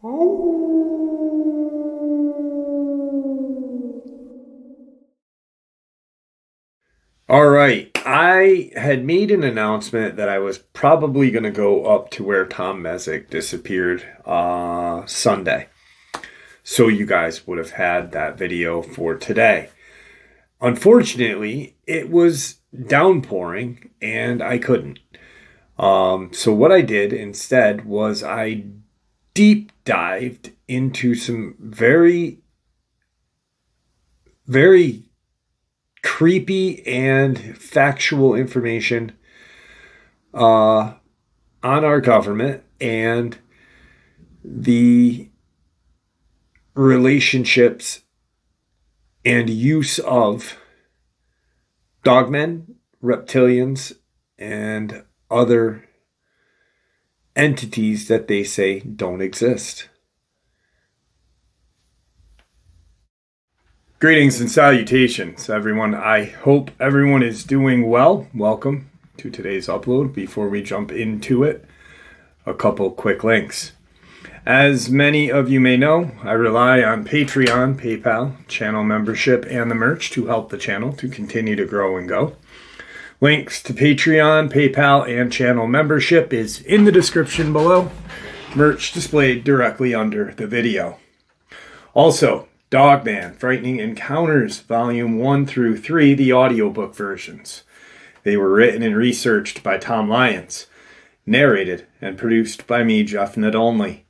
All right, I had made an announcement that I was probably going to go up to where Tom Messick disappeared Sunday. So you guys would have had that video for today. Unfortunately, it was downpouring and I couldn't. So what I did instead was I deep dived into some very, very creepy and factual information on our government and the relationships and use of Dogmen, Reptilians, and other entities that they say don't exist. Greetings and salutations, everyone. I hope everyone is doing well. Welcome to today's upload. Before we jump into it, a couple quick links. As many of you may know, I rely on Patreon, PayPal, channel membership, and the merch to help the channel to continue to grow and go. Links to Patreon, PayPal, and channel membership is in the description below. Merch displayed directly under the video. Also, Dogman, Frightening Encounters, Volume 1 through 3, the audiobook versions. They were written and researched by Tom Lyons, narrated and produced by me, Jeff Not Only.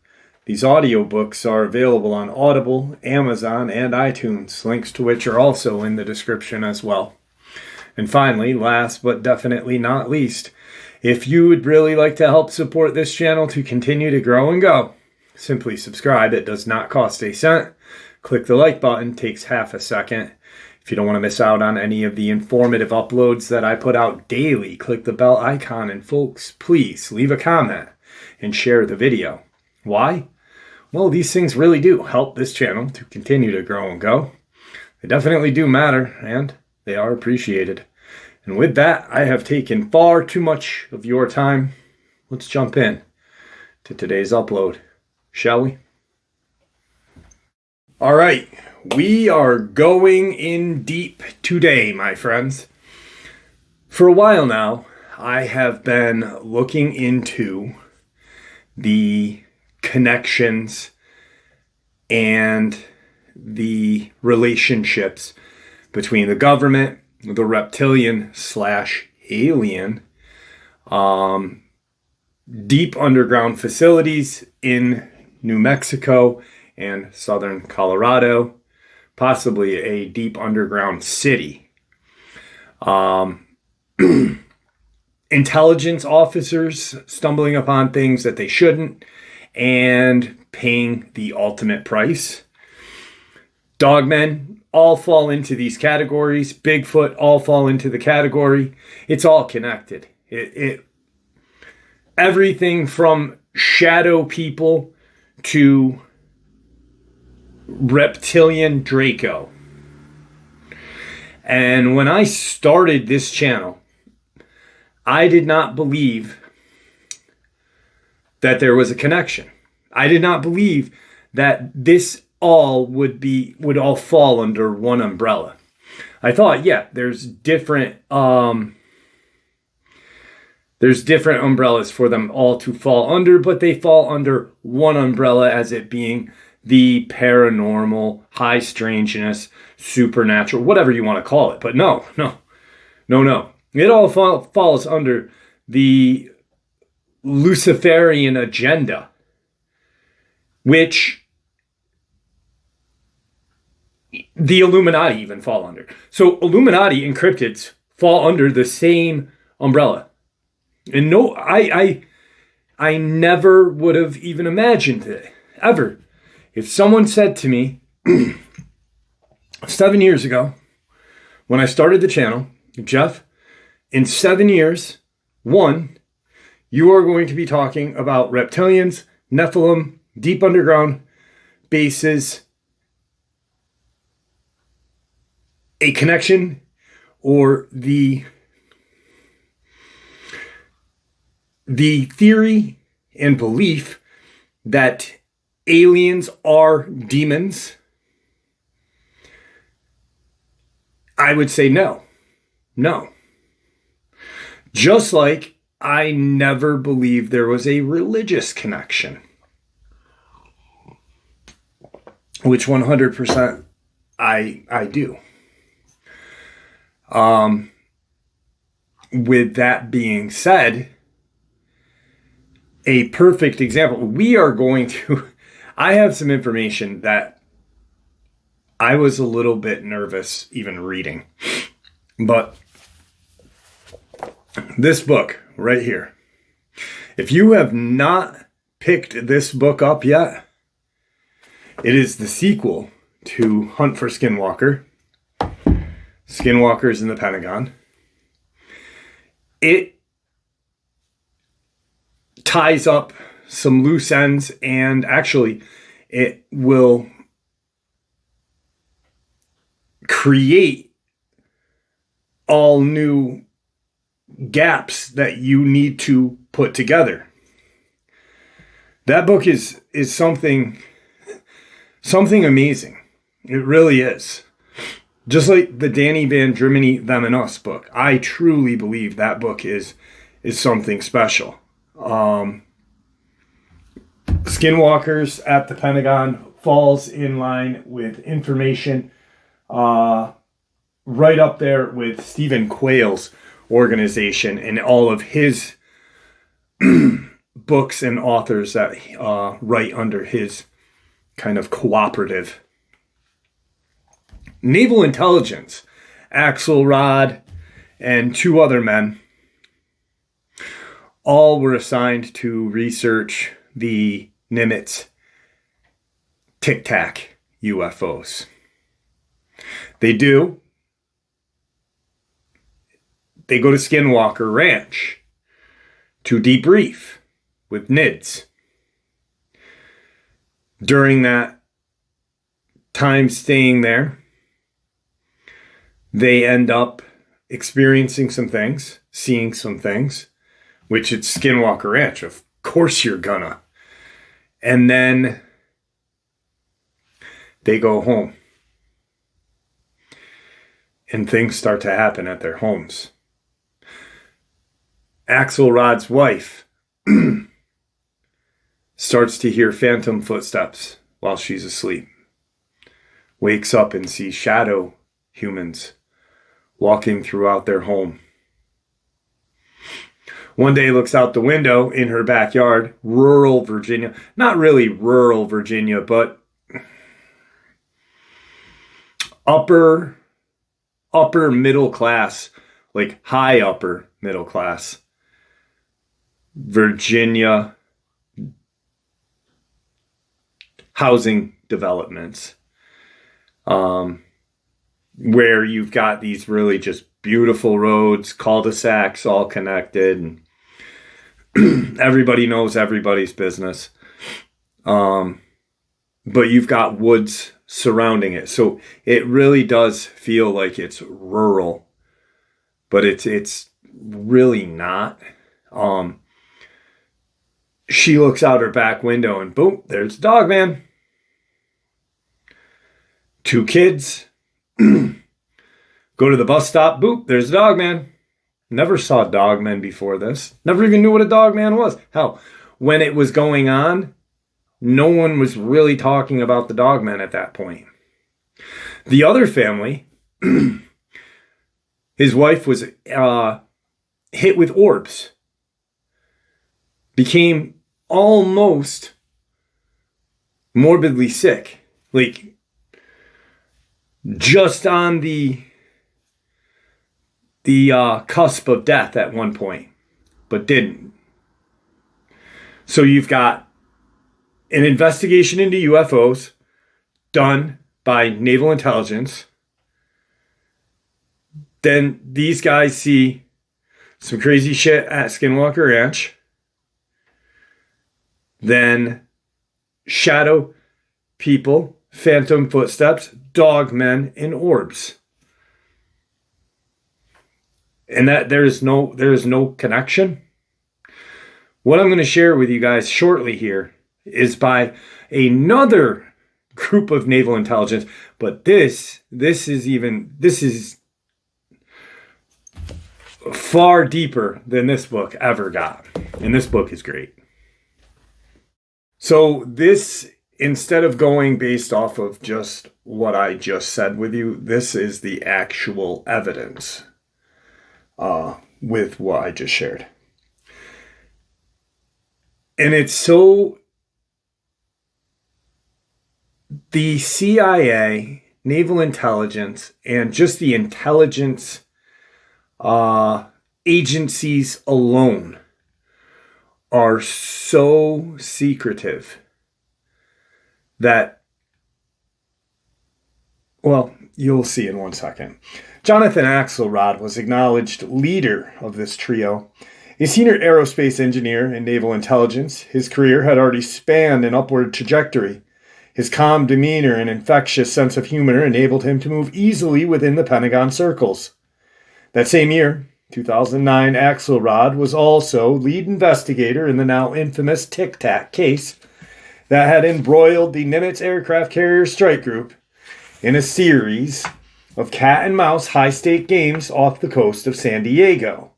These audiobooks are available on Audible, Amazon, and iTunes, links to which are also in the description as well. And finally, last but definitely not least, if you would really like to help support this channel to continue to grow and go, simply subscribe. It does not cost a cent. Click the like button, takes half a second. If you don't want to miss out on any of the informative uploads that I put out daily, click the bell icon, and folks, please leave a comment and share the video. Why? Well, these things really do help this channel to continue to grow and go. They definitely do matter, and they are appreciated. And with that, I have taken far too much of your time. Let's jump in to today's upload, shall we? All right, we are going in deep today, my friends. For a while now, I have been looking into the connections and the relationships between the government, the reptilian / alien, deep underground facilities in New Mexico and southern Colorado, possibly a deep underground city. Intelligence officers stumbling upon things that they shouldn't and paying the ultimate price. Dogmen all fall into these categories. Bigfoot all fall into the category. It's all connected. Everything from shadow people to Reptilian Draco. And when I started this channel, I did not believe that there was a connection. I did not believe that this all would all fall under one umbrella. I thought, yeah, there's different umbrellas for them all to fall under, but they fall under one umbrella, as it being the paranormal, high strangeness, supernatural, whatever you want to call it. But no. It all falls under the Luciferian agenda, which the Illuminati even fall under. So Illuminati and cryptids fall under the same umbrella. And no, I never would have even imagined it, ever. If someone said to me 7 years ago, when I started the channel, Jeff, in 7 years, you are going to be talking about reptilians, Nephilim, deep underground bases, a connection, or the theory and belief that aliens are demons, I would say no. No. Just like I never believed there was a religious connection, which 100% I do. With that being said, a perfect example, I have some information that I was a little bit nervous even reading, but this book right here, if you have not picked this book up yet, it is the sequel to Hunt for Skinwalker, Skinwalkers in the Pentagon. It ties up some loose ends, and actually it will create all new gaps that you need to put together. That book is something amazing. It really is. Just like the Danny Van Drimini Them and Us book. I truly believe that book is something special. Skinwalkers at the Pentagon falls in line with information right up there with Stephen Quayle's organization and all of his books and authors that write under his kind of cooperative. Naval Intelligence, Axelrod, and 2 other men all were assigned to research the Nimitz Tic Tac UFOs. They go to Skinwalker Ranch to debrief with NIDS. During that time staying there, they end up experiencing some things, seeing some things, which it's Skinwalker Ranch. Of course you're gonna. And then they go home. And things start to happen at their homes. Axelrod's wife starts to hear phantom footsteps while she's asleep. Wakes up and sees shadow humans walking throughout their home. One day looks out the window in her backyard, rural Virginia. Not really rural Virginia, but upper middle class, like high upper middle class Virginia housing developments. Where you've got these really just beautiful roads, cul-de-sacs, all connected, and everybody knows everybody's business. But you've got woods surrounding it. So it really does feel like it's rural, but it's really not. She looks out her back window and boom, there's Dogman. 2 kids. Go to the bus stop, boop, there's Dogman. Never saw Dogman before this. Never even knew what a Dogman was. Hell, when it was going on, no one was really talking about the Dogman at that point. The other family, his wife was hit with orbs. Became almost morbidly sick. Like, just on the cusp of death at one point, but didn't. So you've got an investigation into UFOs done by Naval Intelligence. Then these guys see some crazy shit at Skinwalker Ranch. Then shadow people, phantom footsteps, dogmen, and orbs. And that there is no connection. What I'm going to share with you guys shortly here is by another group of naval intelligence, but this is far deeper than this book ever got. And this book is great. So this, instead of going based off of just what I just said with you, this is the actual evidence with what I just shared. And it's so, the CIA, naval intelligence, and just the intelligence agencies alone are so secretive that, well, you'll see in 1 second. Jonathan Axelrod was acknowledged leader of this trio. A senior aerospace engineer in naval intelligence, his career had already spanned an upward trajectory. His calm demeanor and infectious sense of humor enabled him to move easily within the Pentagon circles. That same year, 2009, Axelrod was also lead investigator in the now infamous Tic Tac case that had embroiled the Nimitz Aircraft Carrier Strike Group in a series of cat and mouse high-stake games off the coast of San Diego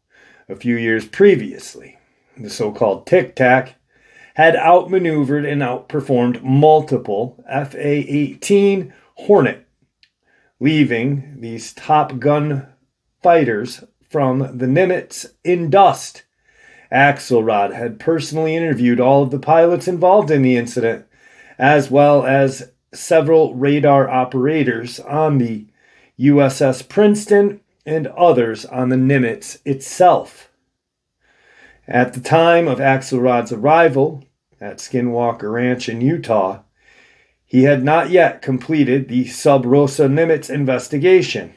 a few years previously. The so-called Tic Tac had outmaneuvered and outperformed multiple F-A-18 Hornet, leaving these Top Gun fighters from the Nimitz in dust. Axelrod had personally interviewed all of the pilots involved in the incident, as well as several radar operators on the USS Princeton and others on the Nimitz itself. At the time of Axelrod's arrival at Skinwalker Ranch in Utah, he had not yet completed the Sub Rosa Nimitz investigation.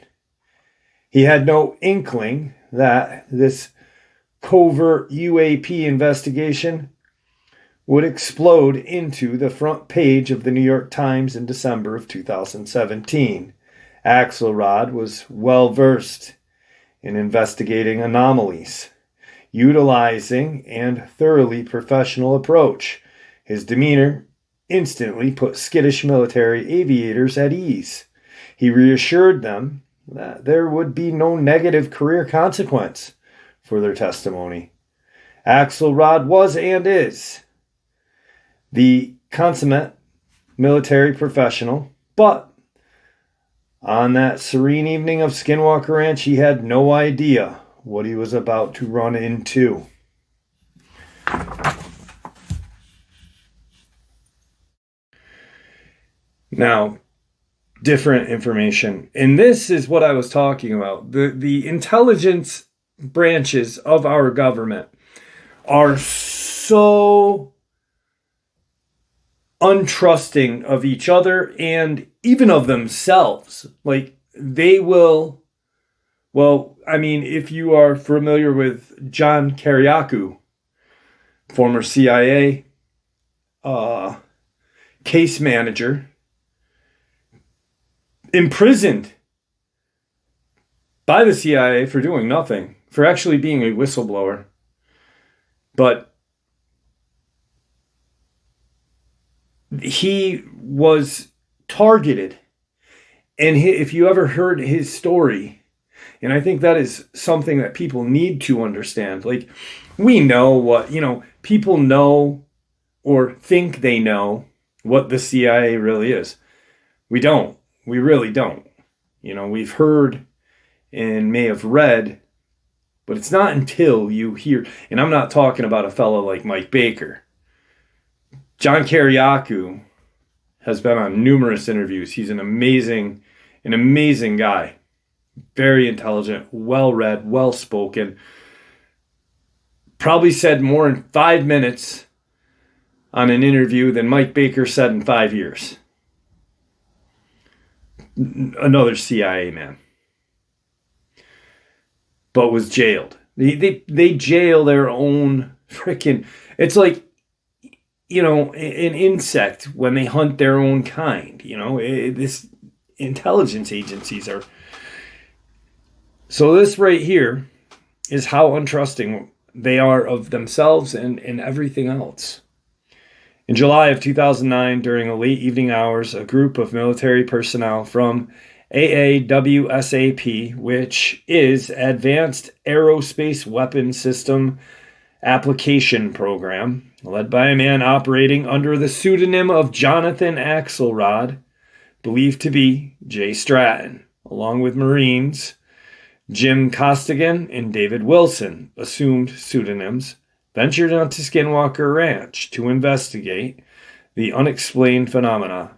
He had no inkling that this covert UAP investigation would explode into the front page of the New York Times in December of 2017. Axelrod was well versed in investigating anomalies, utilizing and thoroughly professional approach. His demeanor instantly put skittish military aviators at ease. He reassured them that there would be no negative career consequence for their testimony. Axelrod was and is the consummate military professional, but on that serene evening of Skinwalker Ranch, he had no idea what he was about to run into. Now, different information. And this is what I was talking about. The intelligence branches of our government are so untrusting of each other and even of themselves. Like, they will, well, I mean, if you are familiar with John Kiriakou, former CIA case manager, imprisoned by the CIA for doing nothing, for actually being a whistleblower. But he was targeted. And if you ever heard his story, and I think that is something that people need to understand. Like, we know what, people know or think they know what the CIA really is. We don't. We really don't. We've heard and may have read, but it's not until you hear, and I'm not talking about a fellow like Mike Baker. John Kiriakou has been on numerous interviews. He's an amazing guy. Very intelligent, well-read, well-spoken. Probably said more in 5 minutes on an interview than Mike Baker said in 5 years. Another CIA man. But was jailed. They jail their own freaking... It's like, an insect when they hunt their own kind. This intelligence agencies are... So this right here is how untrusting they are of themselves and everything else. In July of 2009, during the late evening hours, a group of military personnel from AAWSAP, which is Advanced Aerospace Weapons System Application Program, led by a man operating under the pseudonym of Jonathan Axelrod, believed to be Jay Stratton, along with Marines Jim Costigan and David Wilson, assumed pseudonyms, ventured onto Skinwalker Ranch to investigate the unexplained phenomena.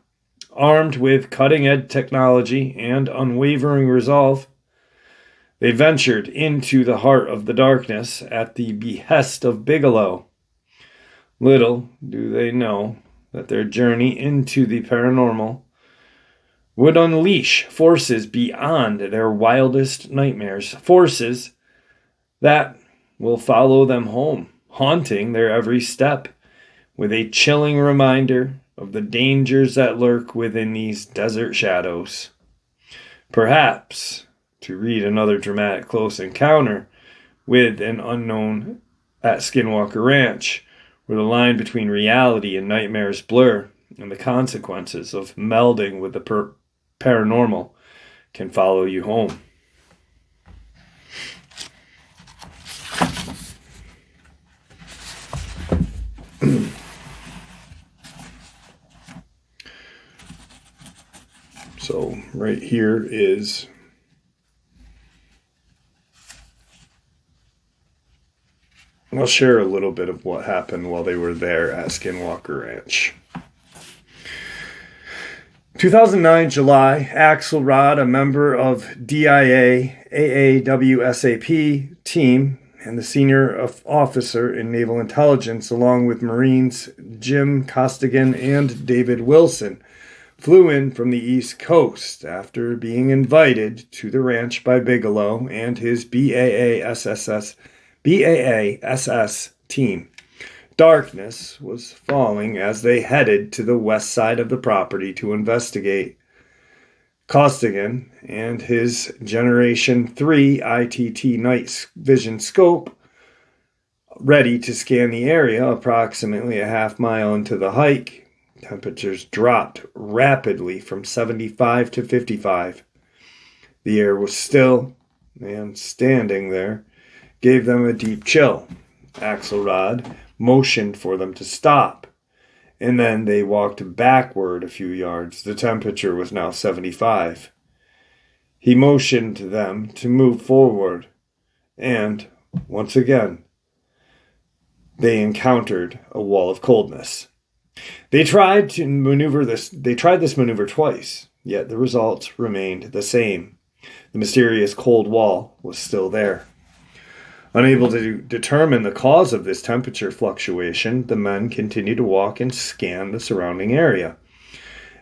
Armed with cutting-edge technology and unwavering resolve, they ventured into the heart of the darkness at the behest of Bigelow. Little do they know that their journey into the paranormal would unleash forces beyond their wildest nightmares, forces that will follow them home, haunting their every step, with a chilling reminder of the dangers that lurk within these desert shadows. Perhaps to read another dramatic close encounter with an unknown at Skinwalker Ranch, where the line between reality and nightmares blur, and the consequences of melding with the paranormal can follow you home. So right here is I'll share a little bit of what happened while they were there at Skinwalker Ranch. 2009 July, Axelrod, a member of DIA AAWSAP team and the senior officer in Naval Intelligence, along with Marines Jim Costigan and David Wilson, flew in from the East Coast after being invited to the ranch by Bigelow and his BAASS team. Darkness was falling as they headed to the west side of the property to investigate. Costigan and his Generation 3 ITT night vision scope, ready to scan the area approximately a half mile into the hike, temperatures dropped rapidly from 75 to 55. The air was still, and standing there gave them a deep chill. Axelrod motioned for them to stop, and then they walked backward a few yards. The temperature was now 75. He motioned to them to move forward, and once again, they encountered a wall of coldness. They tried this maneuver twice, yet the results remained the same. The mysterious cold wall was still there. Unable to determine the cause of this temperature fluctuation, the men continued to walk and scan the surrounding area.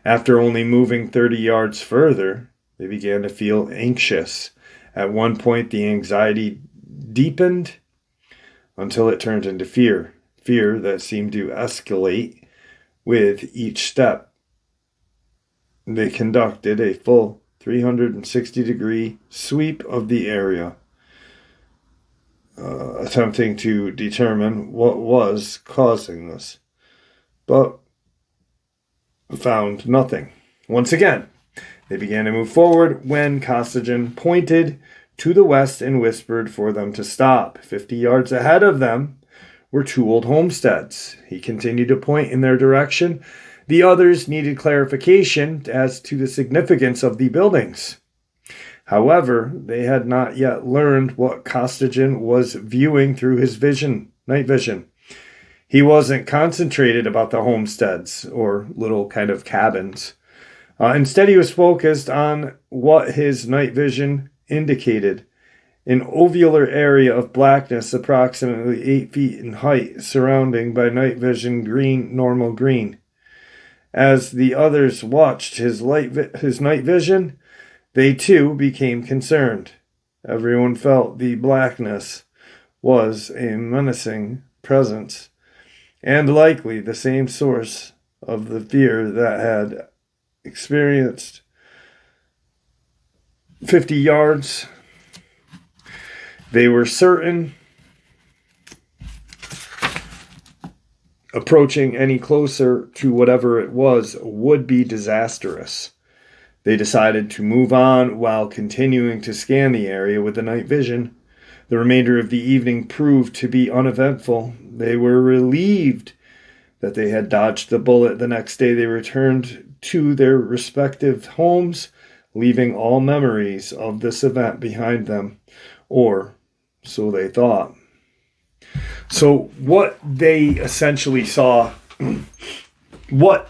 After only moving 30 yards further, they began to feel anxious. At one point, the anxiety deepened until it turned into fear that seemed to escalate with each step. They conducted a full 360-degree sweep of the area, attempting to determine what was causing this, but found nothing. Once again, they began to move forward when Costigan pointed to the west and whispered for them to stop. 50 yards ahead of them were two old homesteads. He continued to point in their direction. The others needed clarification as to the significance of the buildings. However, they had not yet learned what Costigan was viewing through his night vision. He wasn't concentrated about the homesteads or little kind of cabins. Instead, he was focused on what his night vision indicated. An ovular area of blackness approximately 8 feet in height, surrounding by night vision normal green. As the others watched his night vision, they too became concerned. Everyone felt the blackness was a menacing presence, and likely the same source of the fear that had experienced 50 yards. They were certain Approaching any closer to whatever it was would be disastrous. They decided to move on while continuing to scan the area with the night vision. The remainder of the evening proved to be uneventful. They were relieved that they had dodged the bullet. The next day they returned to their respective homes, leaving all memories of this event behind them, or so they thought. So what they essentially saw, what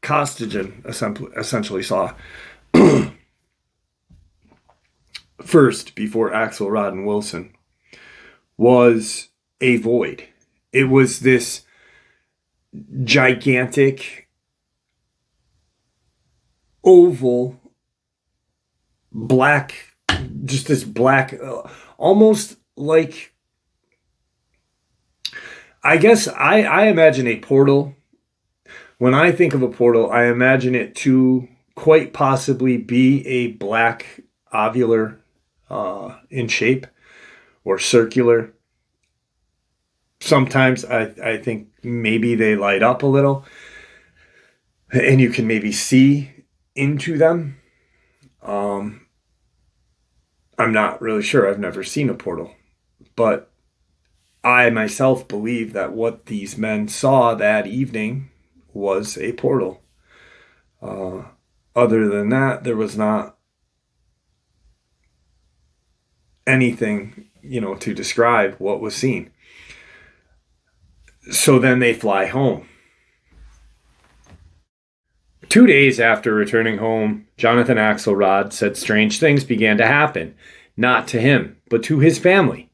Costigan essentially saw, first, before Axelrod and Wilson, was a void. It was this gigantic, oval, black, just this black, almost like, I guess I imagine a portal. When I think of a portal, I imagine it to quite possibly be a black ovular in shape or circular. Sometimes I think maybe they light up a little and you can maybe see into them. I'm not really sure. I've never seen a portal, but I myself believe that what these men saw that evening was a portal. Other than that, there was not anything, to describe what was seen. So then they fly home. 2 days after returning home, Jonathan Axelrod said strange things began to happen, not to him, but to his family.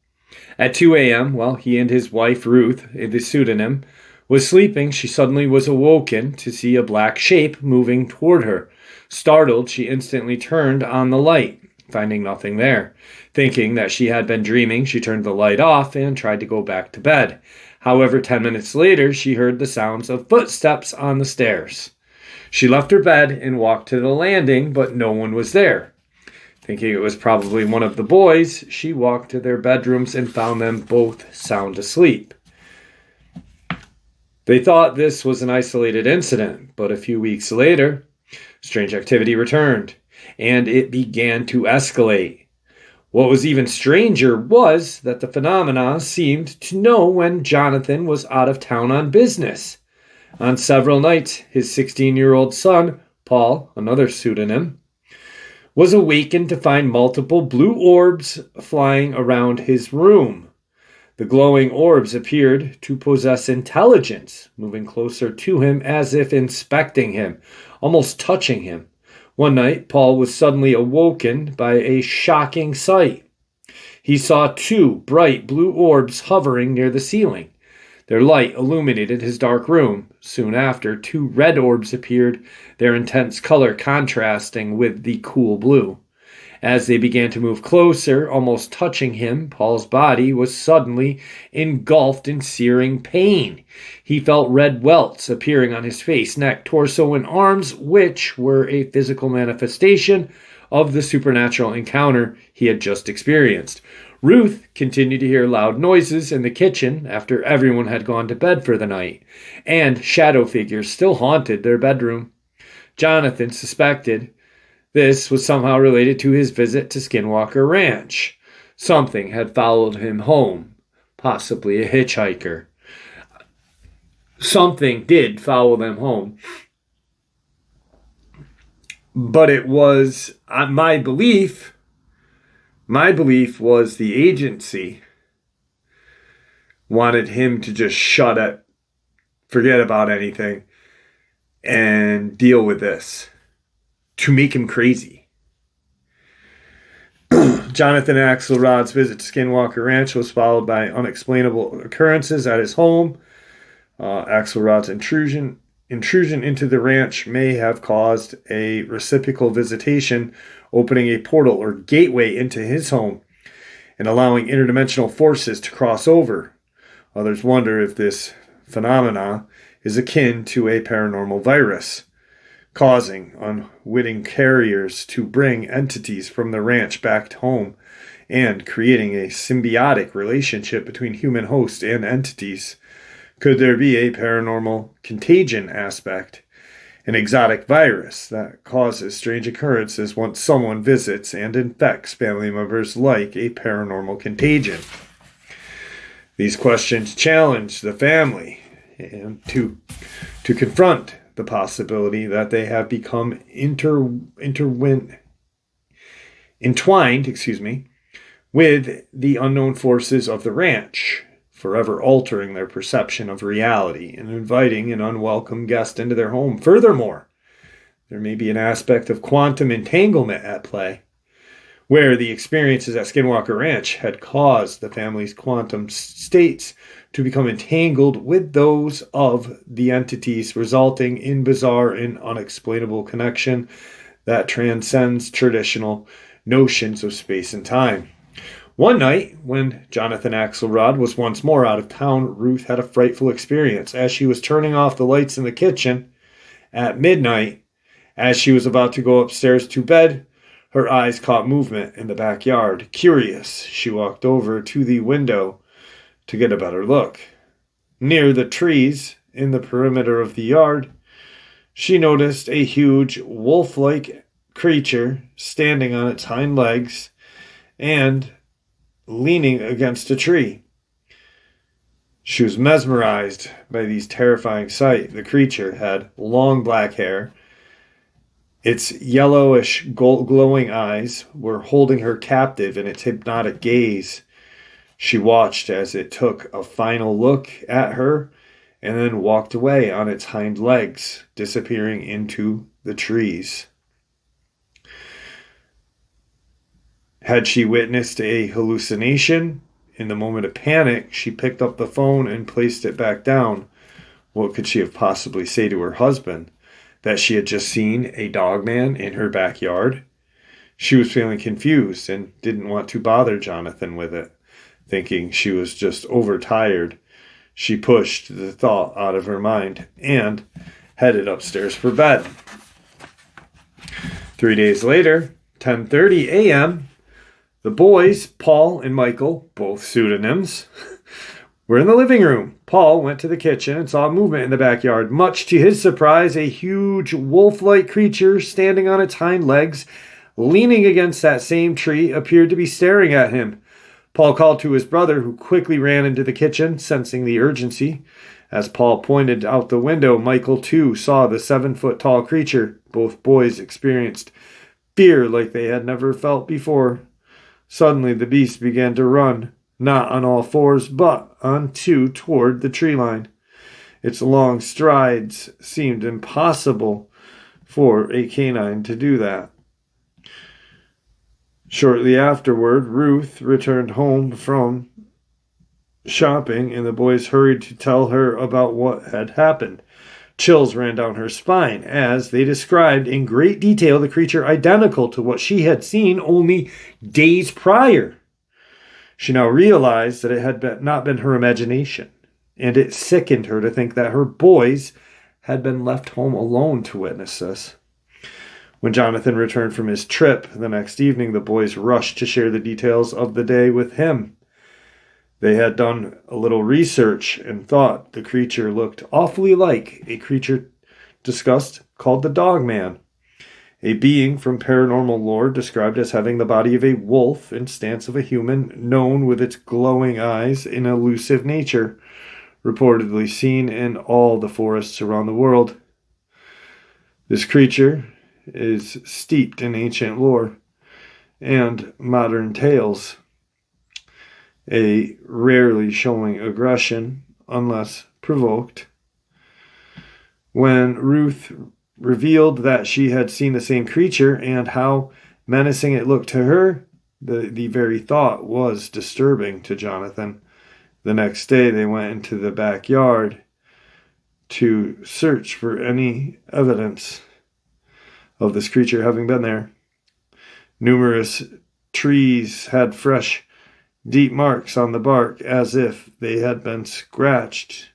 At 2 a.m., while he and his wife, Ruth, the pseudonym, was sleeping, she suddenly was awoken to see a black shape moving toward her. Startled, she instantly turned on the light, finding nothing there. Thinking that she had been dreaming, she turned the light off and tried to go back to bed. However, 10 minutes later, she heard the sounds of footsteps on the stairs. She left her bed and walked to the landing, but no one was there. Thinking it was probably one of the boys, she walked to their bedrooms and found them both sound asleep. They thought this was an isolated incident, but a few weeks later, strange activity returned, and it began to escalate. What was even stranger was that the phenomena seemed to know when Jonathan was out of town on business. On several nights, his 16-year-old son, Paul, another pseudonym, was awakened to find multiple blue orbs flying around his room. The glowing orbs appeared to possess intelligence, moving closer to him as if inspecting him, almost touching him. One night, Paul was suddenly awoken by a shocking sight. He saw 2 bright blue orbs hovering near the ceiling. Their light illuminated his dark room. Soon after, 2 red orbs appeared, their intense color contrasting with the cool blue. As they began to move closer, almost touching him, Paul's body was suddenly engulfed in searing pain. He felt red welts appearing on his face, neck, torso, and arms, which were a physical manifestation of the supernatural encounter he had just experienced. Ruth continued to hear loud noises in the kitchen after everyone had gone to bed for the night, and shadow figures still haunted their bedroom. Jonathan suspected this was somehow related to his visit to Skinwalker Ranch. Something had followed him home, possibly a hitchhiker. Something did follow them home. But it was, my belief was the agency wanted him to just shut it, forget about anything, and deal with this, to make him crazy. Jonathan Axelrod's visit to Skinwalker Ranch was followed by unexplainable occurrences at his home. Axelrod's intrusion into the ranch may have caused a reciprocal visitation, opening a portal or gateway into his home and allowing interdimensional forces to cross over. Others wonder if this phenomena is akin to a paranormal virus, causing unwitting carriers to bring entities from the ranch back home and creating a symbiotic relationship between human host and entities, Could there be a paranormal contagion aspect, an exotic virus that causes strange occurrences once someone visits and infects family members like a paranormal contagion? These questions challenge the family and to confront the possibility that they have become entwined, with the unknown forces of the ranch, forever altering their perception of reality and inviting an unwelcome guest into their home. Furthermore, there may be an aspect of quantum entanglement at play, where the experiences at Skinwalker Ranch had caused the family's quantum states to become entangled with those of the entities, resulting in bizarre and unexplainable connection that transcends traditional notions of space and time. One night, when Jonathan Axelrod was once more out of town, Ruth had a frightful experience. As she was turning off the lights in the kitchen at midnight, as she was about to go upstairs to bed, her eyes caught movement in the backyard. Curious, she walked over to the window to get a better look. Near the trees in the perimeter of the yard, she noticed a huge wolf-like creature standing on its hind legs and leaning against a tree. She was mesmerized by these terrifying sights. The creature had long black hair. Its yellowish glowing eyes were holding her captive in its hypnotic gaze. She watched as it took a final look at her and then walked away on its hind legs, disappearing into the trees. Had she witnessed a hallucination? In the moment of panic, she picked up the phone and placed it back down. What could she have possibly say to her husband? That she had just seen a dogman in her backyard? She was feeling confused and didn't want to bother Jonathan with it. Thinking she was just overtired, she pushed the thought out of her mind and headed upstairs for bed. 3 days later, 10:30 a.m., the boys, Paul and Michael, both pseudonyms, were in the living room. Paul went to the kitchen and saw movement in the backyard. Much to his surprise, a huge wolf-like creature standing on its hind legs, leaning against that same tree, appeared to be staring at him. Paul called to his brother, who quickly ran into the kitchen, sensing the urgency. As Paul pointed out the window, Michael too saw the 7-foot-tall creature. Both boys experienced fear like they had never felt before. Suddenly the beast began to run, not on all fours, but on two toward the tree line. Its long strides seemed impossible for a canine to do that. Shortly afterward, Ruth returned home from shopping, and the boys hurried to tell her about what had happened. Chills ran down her spine as they described in great detail the creature identical to what she had seen only days prior. She now realized that it had not been her imagination, and it sickened her to think that her boys had been left home alone to witness this. When Jonathan returned from his trip the next evening, the boys rushed to share the details of the day with him. They had done a little research and thought the creature looked awfully like a creature discussed called the Dogman, a being from paranormal lore described as having the body of a wolf and stance of a human, known with its glowing eyes and elusive nature, reportedly seen in all the forests around the world. This creature is steeped in ancient lore and modern tales, rarely showing aggression unless provoked. When Ruth revealed that she had seen the same creature and how menacing it looked to her, the very thought was disturbing to Jonathan. The next day they went into the backyard to search for any evidence of this creature having been there. Numerous trees had fresh, deep marks on the bark as if they had been scratched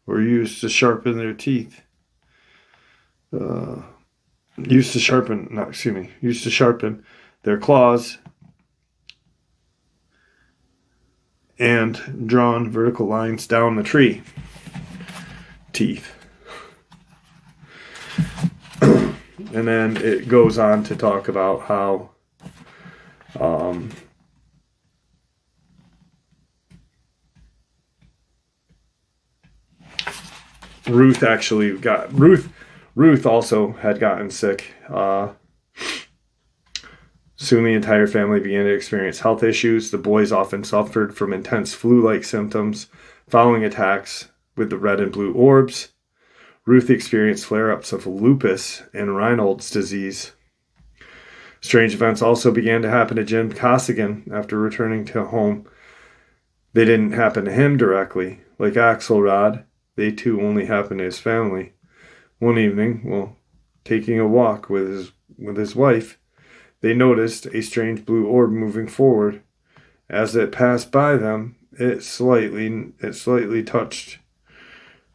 or used to sharpen their teeth. Used to sharpen their claws and drawn vertical lines down the tree. teeth. And then it goes on to talk about how Ruth also had gotten sick. Soon the entire family began to experience health issues. The boys often suffered from intense flu-like symptoms following attacks with the red and blue orbs. Ruth experienced flare-ups of lupus and Raynaud's disease. Strange events also began to happen to Jim Costigan after returning to home. They didn't happen to him directly. Like Axelrod, they too only happened to his family. One evening, while taking a walk with his wife, they noticed a strange blue orb moving forward. As it passed by them, it slightly touched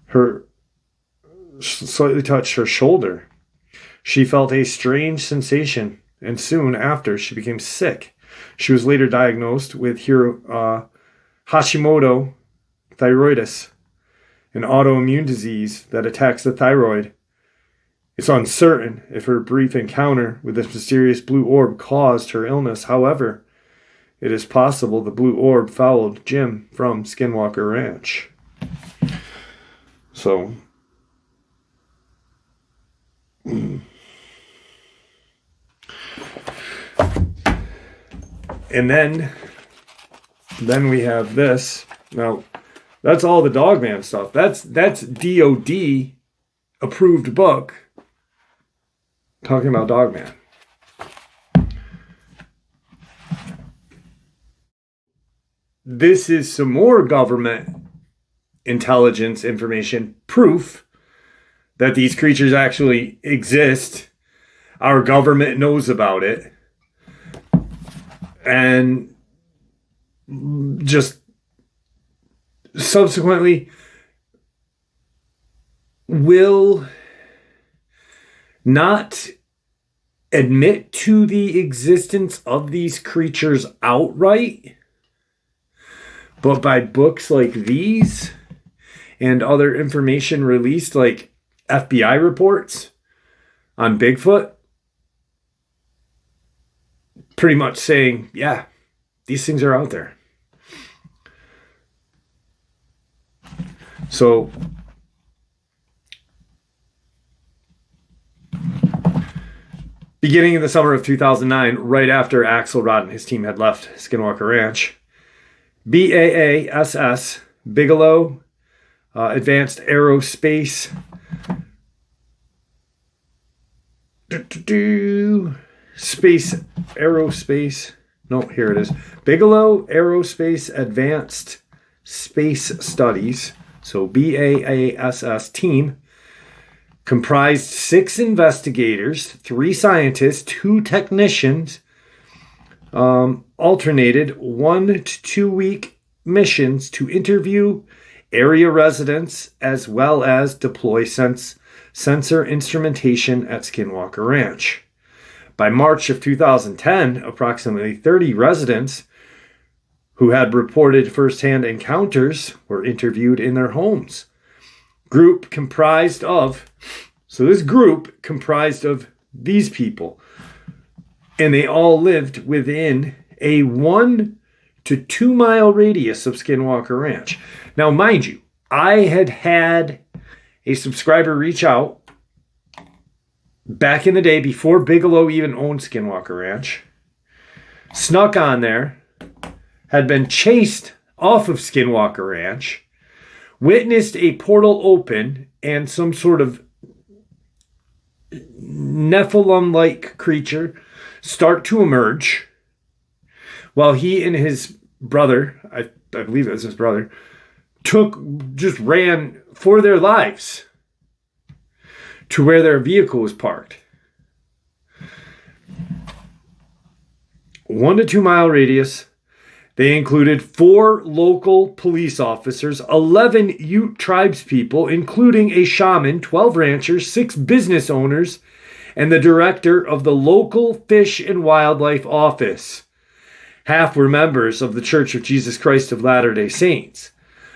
her shoulder. She felt a strange sensation, and soon after, she became sick. She was later diagnosed with Hashimoto thyroiditis, an autoimmune disease that attacks the thyroid. It's uncertain if her brief encounter with this mysterious blue orb caused her illness. However, it is possible the blue orb followed Jim from Skinwalker Ranch. So, and then we have this. Now, that's all the Dogman stuff. That's DOD approved book talking about Dogman. This is some more government intelligence information, proof that these creatures actually exist. Our government knows about it. And just subsequently will not admit to the existence of these creatures outright, but by books like these and other information released, like FBI reports on Bigfoot, pretty much saying, yeah, these things are out there. So, beginning in the summer of 2009, right after Axelrod and his team had left Skinwalker Ranch, BAASS, Bigelow, Advanced Aerospace, Bigelow Aerospace Advanced Space Studies, so BAASS team, comprised 6 investigators, 3 scientists, 2 technicians, alternated 1 to 2 week missions to interview area residents as well as deploy sensor instrumentation at Skinwalker Ranch. By March of 2010, approximately 30 residents who had reported firsthand encounters were interviewed in their homes. This group comprised of these people, and they all lived within a 1 to 2 mile radius of Skinwalker Ranch. Now, mind you, I had a subscriber reach out back in the day before Bigelow even owned Skinwalker Ranch, snuck on there, had been chased off of Skinwalker Ranch, witnessed a portal open and some sort of Nephilim-like creature start to emerge, while he and his brother, I believe it was his brother, just ran for their lives to where their vehicle was parked. 1 to 2 mile radius. They included 4 local police officers, 11 Ute tribes people, including a shaman, 12 ranchers, 6 business owners, and the director of the local Fish and Wildlife Office. Half were members of the Church of Jesus Christ of Latter-day Saints.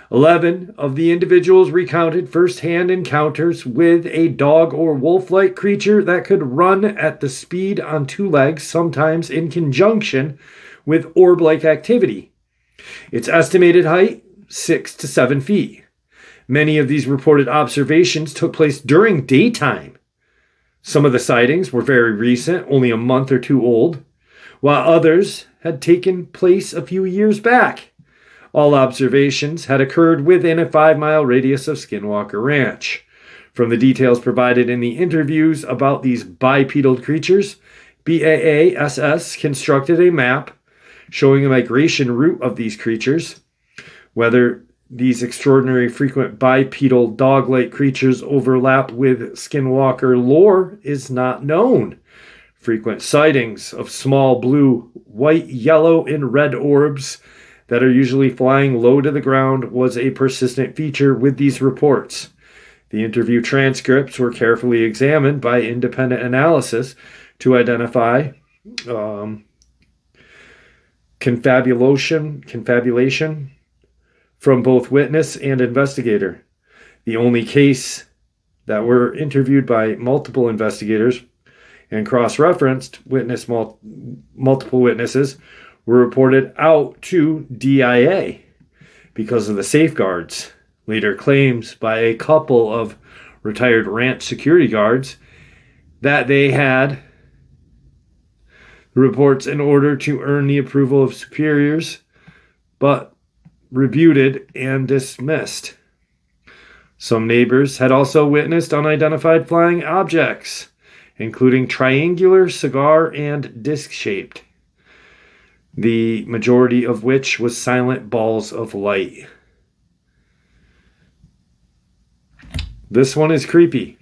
11 of the individuals recounted first-hand encounters with a dog or wolf-like creature that could run at the speed on two legs, sometimes in conjunction with orb-like activity. Its estimated height, 6 to 7 feet. Many of these reported observations took place during daytime. Some of the sightings were very recent, only a month or two old, while others had taken place a few years back. All observations had occurred within a 5-mile radius of Skinwalker Ranch. From the details provided in the interviews about these bipedal creatures, BAASS constructed a map showing a migration route of these creatures. Whether these extraordinary frequent bipedal dog-like creatures overlap with Skinwalker lore is not known. Frequent sightings of small blue, white, yellow, and red orbs that are usually flying low to the ground was a persistent feature with these reports. The interview transcripts were carefully examined by independent analysis to identify confabulation from both witness and investigator. The only case that were interviewed by multiple investigators and cross-referenced multiple witnesses were reported out to DIA because of the safeguards. Later claims by a couple of retired ranch security guards that they had reports in order to earn the approval of superiors, but refuted and dismissed. Some neighbors had also witnessed unidentified flying objects, including triangular, cigar, and disc-shaped, the majority of which was silent balls of light. This one is creepy.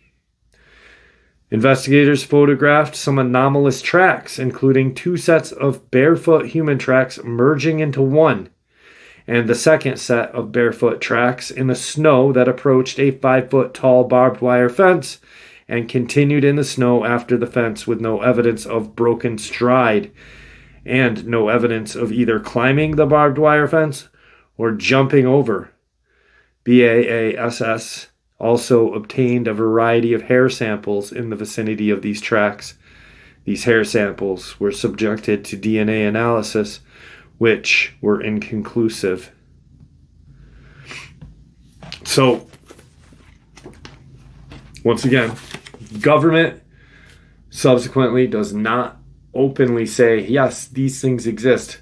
Investigators photographed some anomalous tracks, including 2 sets of barefoot human tracks merging into one, and the second set of barefoot tracks in the snow that approached a 5-foot tall barbed wire fence and continued in the snow after the fence with no evidence of broken stride and no evidence of either climbing the barbed wire fence or jumping over. BAASS also obtained a variety of hair samples in the vicinity of these tracks. These hair samples were subjected to DNA analysis, which were inconclusive. So, once again, government subsequently does not openly say, yes, these things exist.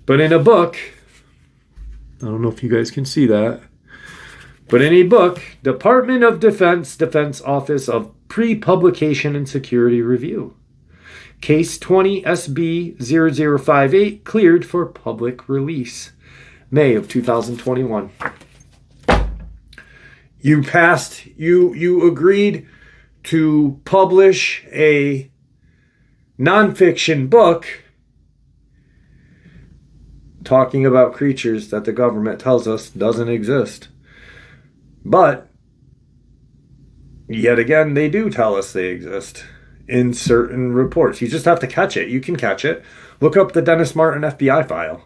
But in a book, I don't know if you guys can see that, but in a book, Department of Defense Office of Pre-Publication and Security Review, Case 20 SB 0058 cleared for public release, May of 2021. You agreed to publish a nonfiction book talking about creatures that the government tells us doesn't exist. But yet again, they do tell us they exist in certain reports. You just have to catch it. You can catch it. Look up the Dennis Martin FBI file.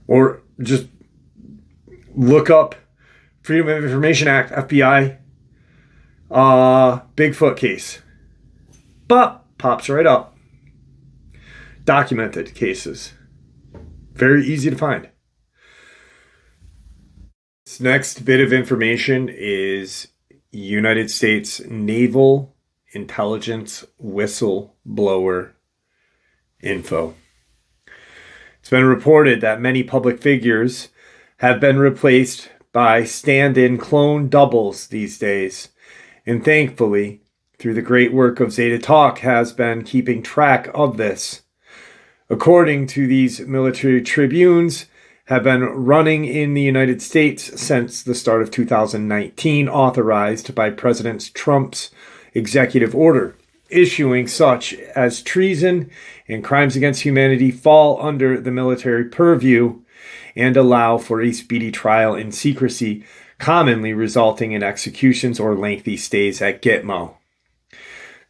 Or just look up Freedom of Information Act, FBI, Bigfoot case. But pops right up. Documented cases. Very easy to find. This next bit of information is United States Naval Intelligence Whistleblower info. It's been reported that many public figures have been replaced by stand-in clone doubles these days. And thankfully, through the great work of Zeta Talk, has been keeping track of this. According to these military tribunes, have been running in the United States since the start of 2019, authorized by President Trump's executive order, issuing such as treason and crimes against humanity fall under the military purview and allow for a speedy trial in secrecy, commonly resulting in executions or lengthy stays at Gitmo.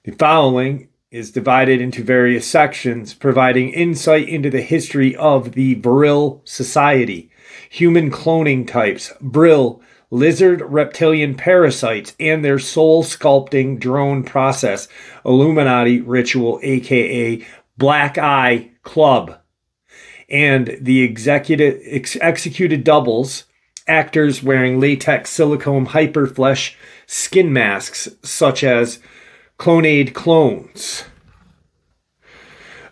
The following is divided into various sections, providing insight into the history of the Vril Society human cloning types, Brill, lizard reptilian parasites, and their soul sculpting drone process, Illuminati ritual, aka Black Eye Club, and the executed doubles, actors wearing latex silicone hyperflesh skin masks such as Clonade clones.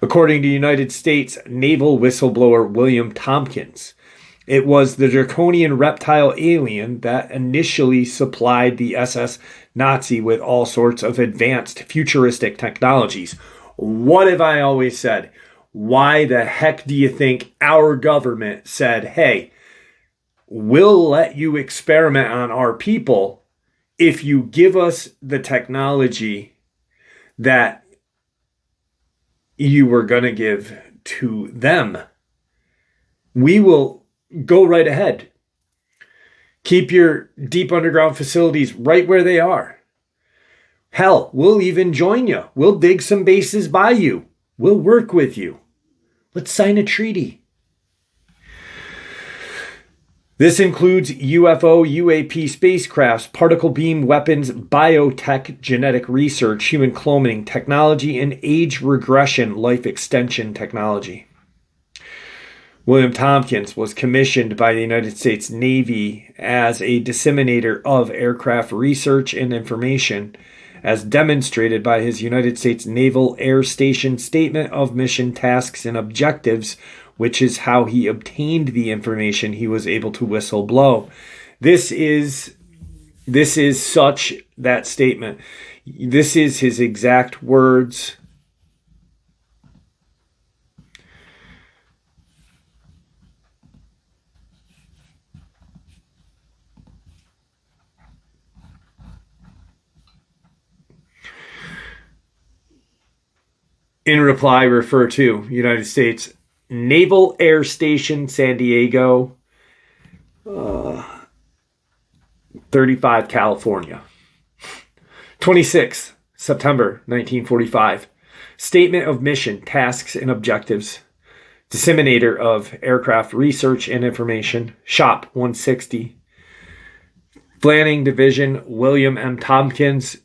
According to United States Naval whistleblower William Tompkins, it was the draconian reptile alien that initially supplied the SS Nazi with all sorts of advanced futuristic technologies. What have I always said? Why the heck do you think our government said, hey, we'll let you experiment on our people if you give us the technology that you were going to give to them? We will go right ahead. Keep your deep underground facilities right where they are. Hell, we'll even join you. We'll dig some bases by you. We'll work with you. Let's sign a treaty. This includes UFO, UAP spacecrafts, particle beam weapons, biotech, genetic research, human cloning technology, and age regression life extension technology. William Tompkins was commissioned by the United States Navy as a disseminator of aircraft research and information, as demonstrated by his United States Naval Air Station Statement of Mission Tasks and Objectives, which is how he obtained the information he was able to whistle blow. This is such that statement. This is his exact words. In reply, refer to United States Naval Air Station, San Diego, 35, California. 26th September 1945. Statement of Mission, Tasks, and Objectives. Disseminator of Aircraft Research and Information, Shop 160. Planning Division, William M. Tompkins,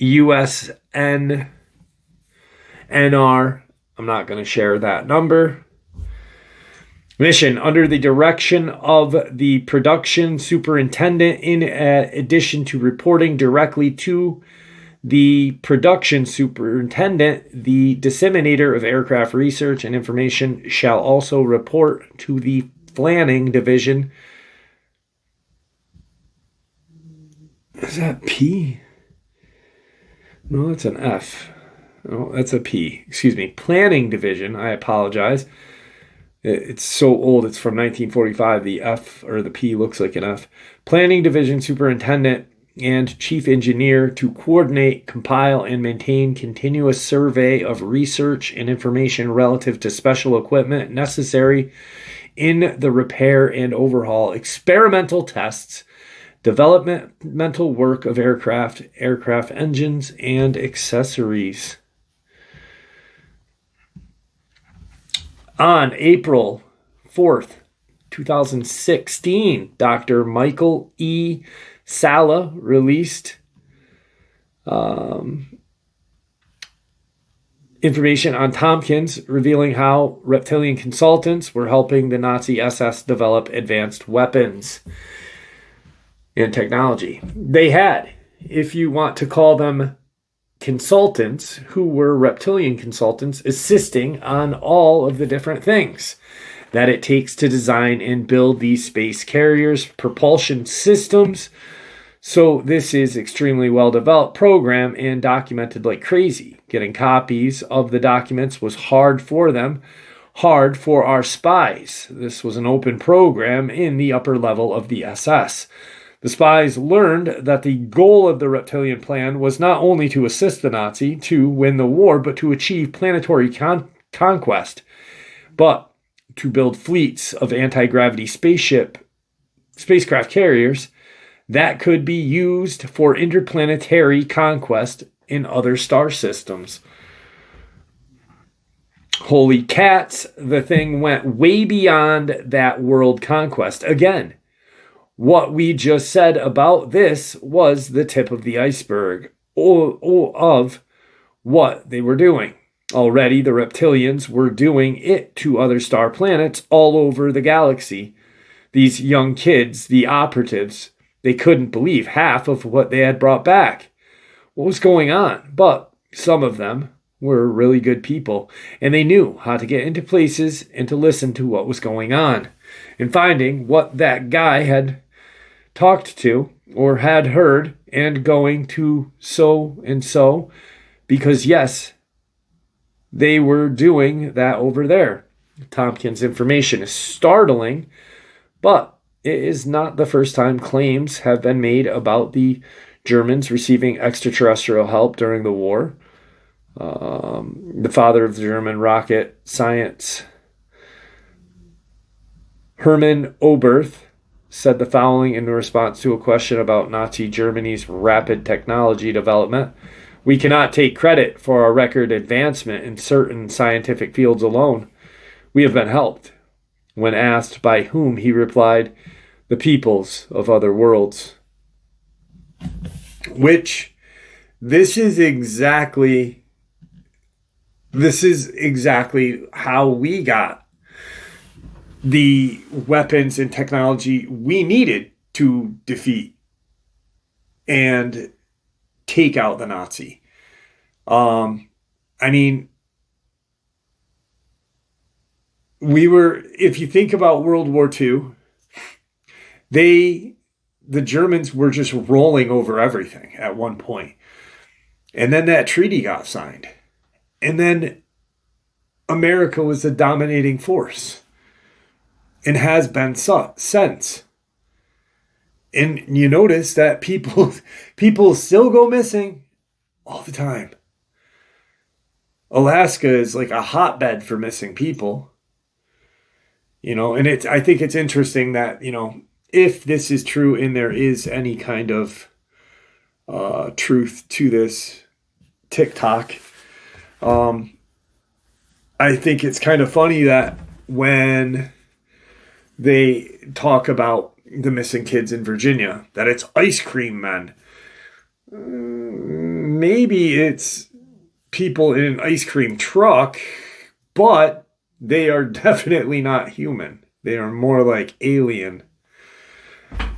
USN NR. I'm not going to share that number. Mission, under the direction of the production superintendent, in addition to reporting directly to the production superintendent, the disseminator of aircraft research and information shall also report to the planning division. Is that P? No, that's an F. Oh, that's a P. Excuse me. Planning division. I apologize. It's so old. It's from 1945. The F or the P looks like an F. Planning division superintendent and chief engineer to coordinate, compile, and maintain continuous survey of research and information relative to special equipment necessary in the repair and overhaul, experimental tests, developmental work of aircraft engines, and accessories. On April 4th, 2016, Dr. Michael E. Sala released information on Tompkins, revealing how Reptilian consultants were helping the Nazi SS develop advanced weapons and technology. They had, if you want to call them consultants, who were reptilian consultants, assisting on all of the different things that it takes to design and build these space carriers, propulsion systems. So this is extremely well-developed program and documented like crazy. Getting copies of the documents was hard for them, hard for our spies. This was an open program in the upper level of the SS. The spies learned that the goal of the Reptilian plan was not only to assist the Nazi to win the war, but to achieve planetary conquest, but to build fleets of anti-gravity spacecraft carriers that could be used for interplanetary conquest in other star systems. Holy cats, the thing went way beyond that world conquest. Again, what we just said about this was the tip of the iceberg of what they were doing. Already, the reptilians were doing it to other star planets all over the galaxy. These young kids, the operatives, they couldn't believe half of what they had brought back. What was going on? But some of them were really good people, and they knew how to get into places and to listen to what was going on. And finding what that guy had talked to or had heard and going to so and so, because yes, they were doing that over there. Tompkins' information is startling, but it is not the first time claims have been made about the Germans receiving extraterrestrial help during the war. The father of the German rocket science, Hermann Oberth, said the following in response to a question about Nazi Germany's rapid technology development. We cannot take credit for our record advancement in certain scientific fields alone. We have been helped. When asked by whom, he replied, the peoples of other worlds. Which, this is exactly how we got the weapons and technology we needed to defeat and take out the Nazi. If you think about World War II, the Germans were just rolling over everything at one point. And then that treaty got signed. And then America was the dominating force and has been since. And you notice that people still go missing all the time. Alaska is like a hotbed for missing people. And I think it's interesting that, if this is true and there is any kind of truth to this TikTok, I think it's kind of funny that when they talk about the missing kids in Virginia, that it's ice cream men. Maybe it's people in an ice cream truck, but they are definitely not human. They are more like alien.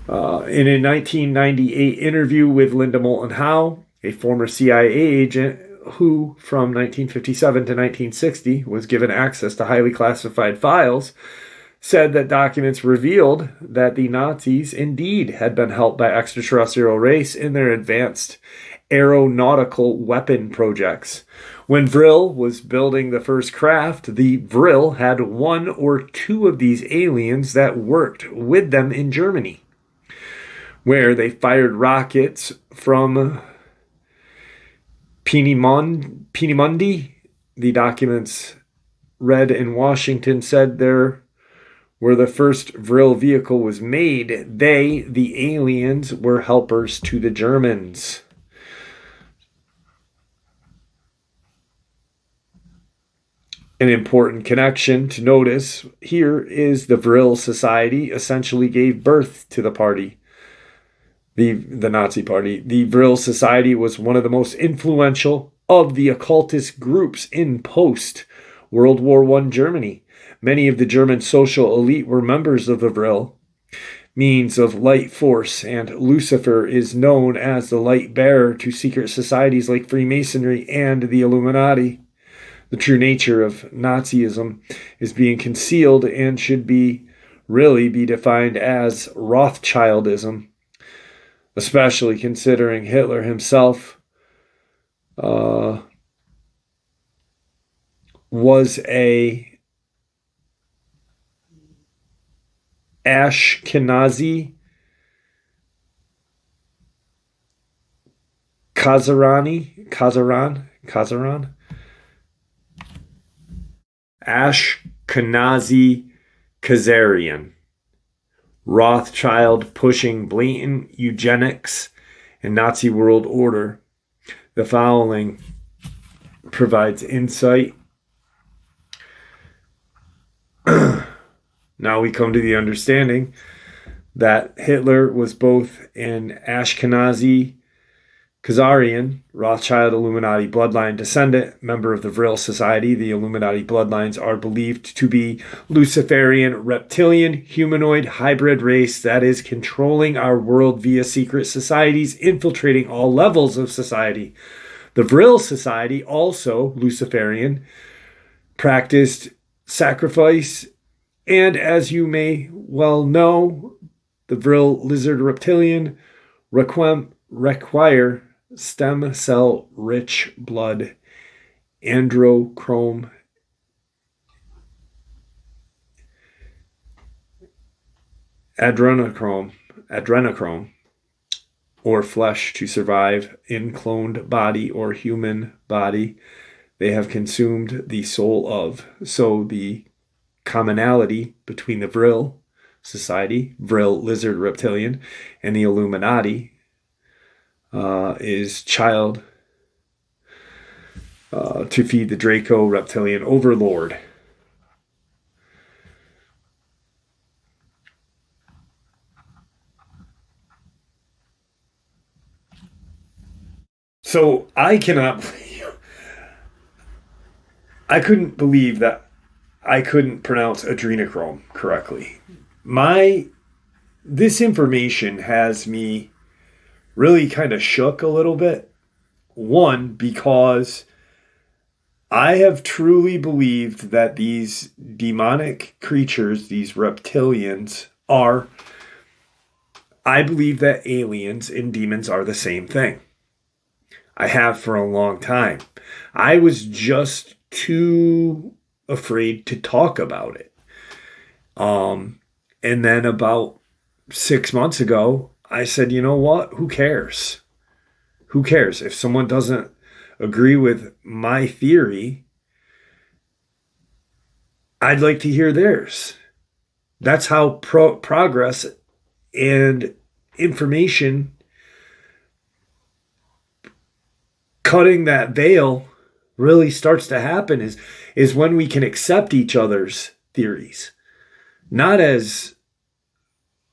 In a 1998 interview with Linda Moulton Howe, a former CIA agent who, from 1957 to 1960, was given access to highly classified files, said that documents revealed that the Nazis indeed had been helped by extraterrestrial race in their advanced aeronautical weapon projects. When Vril was building the first craft, the Vril had one or two of these aliens that worked with them in Germany, where they fired rockets from Peenemünde. The documents read in Washington said there where the first Vril vehicle was made, they, the aliens, were helpers to the Germans. An important connection to notice here is the Vril Society essentially gave birth to the party, the Nazi Party. The Vril Society was one of the most influential of the occultist groups in post-World War I Germany. Many of the German social elite were members of the Vril, means of light force, and Lucifer is known as the light bearer to secret societies like Freemasonry and the Illuminati. The true nature of Nazism is being concealed and should really be defined as Rothschildism, especially considering Hitler himself was a Ashkenazi Ashkenazi Khazarian. Rothschild pushing blatant eugenics and Nazi world order. The following provides insight Now we come to the understanding that Hitler was both an Ashkenazi Khazarian, Rothschild Illuminati bloodline descendant, member of the Vril Society. The Illuminati bloodlines are believed to be Luciferian, reptilian, humanoid, hybrid race that is controlling our world via secret societies, infiltrating all levels of society. The Vril Society, also Luciferian, practiced sacrifice, and as you may well know, the Vril lizard reptilian require stem cell rich blood, adrenochrome, or flesh to survive in cloned body or human body they have consumed the soul of. So the commonality between the Vril Society, Vril lizard reptilian, and the Illuminati is child to feed the Draco reptilian overlord. So I couldn't believe that I couldn't pronounce adrenochrome correctly. This information has me really kind of shook a little bit. One, because I have truly believed that these demonic creatures, these reptilians, I believe that aliens and demons are the same thing. I have for a long time. I was just too afraid to talk about it. And then about 6 months ago, I said, you know what? Who cares? Who cares? If someone doesn't agree with my theory, I'd like to hear theirs. That's how progress and information, cutting that veil, really starts to happen is when we can accept each other's theories. Not as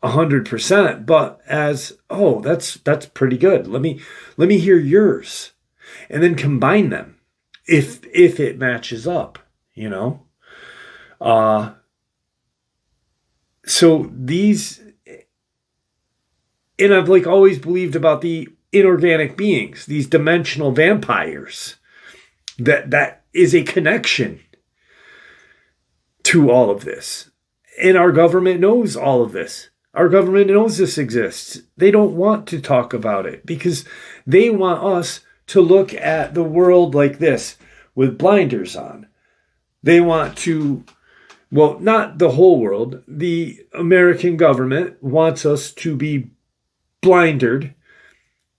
100%, but as, oh, that's pretty good. Let me hear yours, and then combine them if it matches up, you know. So these, and I've always believed about the inorganic beings, these dimensional vampires, that is a connection to all of this, and our government knows all of this. Our government knows this exists. They don't want to talk about it because they want us to look at the world like this with blinders on. They want to, well, not the whole world. The American government wants us to be blindered,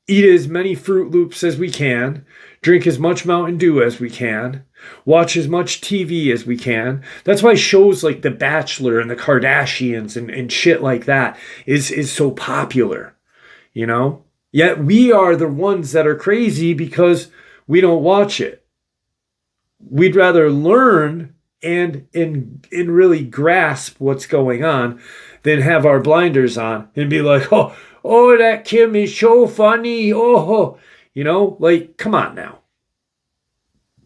eat as many Fruit Loops as we can, drink as much Mountain Dew as we can, watch as much TV as we can. That's why shows like The Bachelor and The Kardashians and shit like that is so popular, you know? Yet we are the ones that are crazy because we don't watch it. We'd rather learn and really grasp what's going on than have our blinders on and be like, oh, that Kim is so funny. Oh, you know, come on now.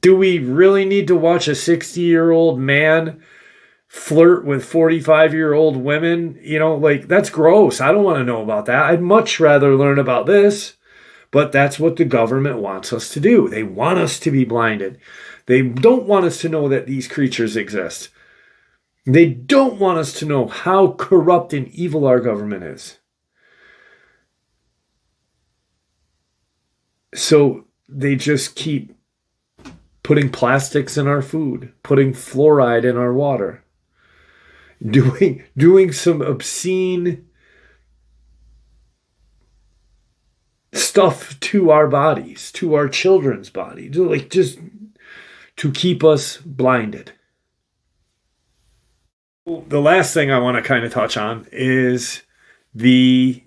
Do we really need to watch a 60-year-old man flirt with 45-year-old women? You know, that's gross. I don't want to know about that. I'd much rather learn about this. But that's what the government wants us to do. They want us to be blinded. They don't want us to know that these creatures exist. They don't want us to know how corrupt and evil our government is. So they just keep putting plastics in our food, putting fluoride in our water, doing some obscene stuff to our bodies, to our children's body, just to keep us blinded. The last thing I want to kind of touch on is the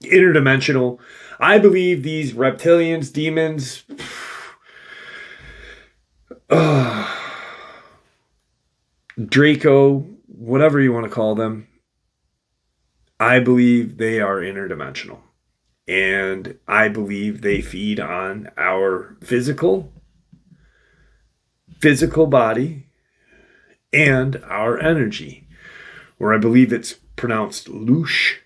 interdimensional. I believe these reptilians, demons, Draco, whatever you want to call them, I believe they are interdimensional. And I believe they feed on our physical body and our energy, or I believe it's pronounced loosh.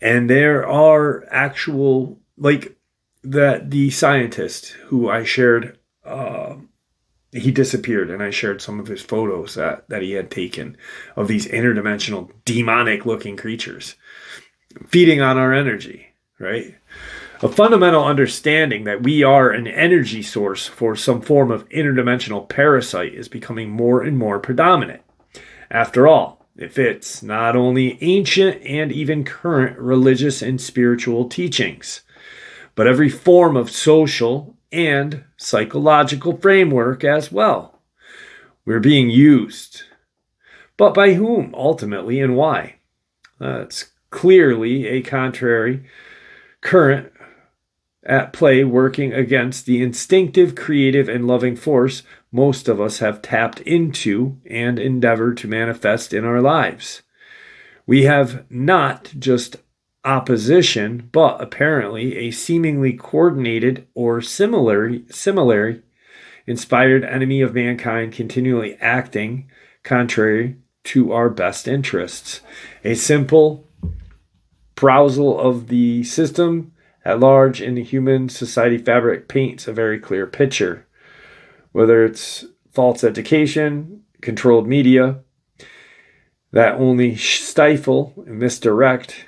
And there are actual, like the scientist who I shared, he disappeared, and I shared some of his photos that he had taken of these interdimensional demonic looking creatures feeding on our energy, right? A fundamental understanding that we are an energy source for some form of interdimensional parasite is becoming more and more predominant. After all, it fits not only ancient and even current religious and spiritual teachings, but every form of social and psychological framework as well. We're being used. But by whom, ultimately, and why? It's clearly a contrary current at play working against the instinctive, creative, and loving force most of us have tapped into and endeavored to manifest in our lives. We have not just opposition, but apparently a seemingly coordinated or similarly inspired enemy of mankind continually acting contrary to our best interests. A simple perusal of the system at large in the human society fabric paints a very clear picture. Whether it's false education, controlled media that only stifle and misdirect,